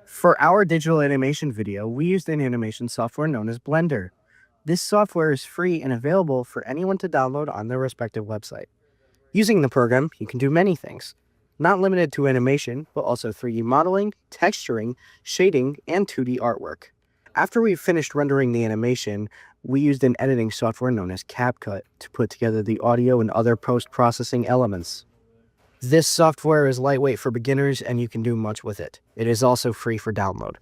For our digital animation video, we used an animation software known as Blender. This software is free and available for anyone to download on their respective website. Using the program, you can do many things, not limited to animation, but also 3D modeling, texturing, shading, and 2D artwork. After we finished rendering the animation, we used an editing software known as CapCut to put together the audio and other post-processing elements. This software is lightweight for beginners and you can do much with it. It is also free for download.